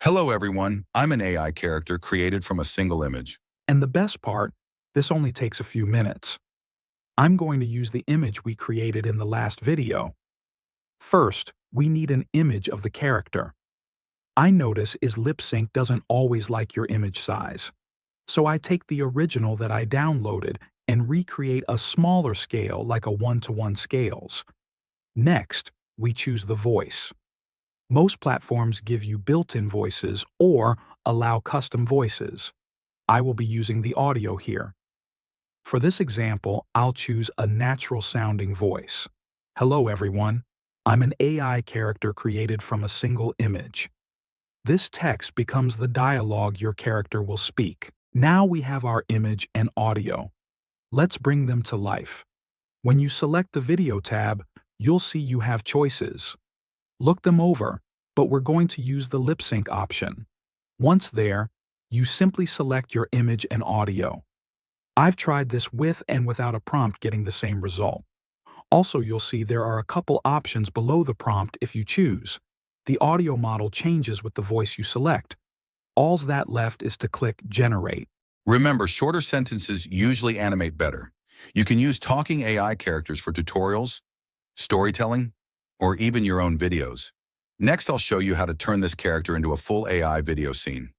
Hello everyone, I'm an AI character created from a single image. And the best part, this only takes a few minutes. I'm going to use the image we created in the last video. First, we need an image of the character. I notice is lip sync doesn't always like your image size. So I take the original that I downloaded and recreate a smaller scale like a 1:1 scales. Next, we choose the voice. Most platforms give you built-in voices or allow custom voices. I will be using the audio here. For this example, I'll choose a natural-sounding voice. Hello everyone, I'm an AI character created from a single image. This text becomes the dialogue your character will speak. Now we have our image and audio. Let's bring them to life. When you select the Video tab, you'll see you have choices. Look them over, but we're going to use the lip sync option. Once there, you simply select your image and audio. I've tried this with and without a prompt getting the same result. Also, you'll see there are a couple options below the prompt if you choose. The audio model changes with the voice you select. All's that left is to click Generate. Remember, shorter sentences usually animate better. You can use talking AI characters for tutorials, storytelling, or even your own videos. Next, I'll show you how to turn this character into a full AI video scene.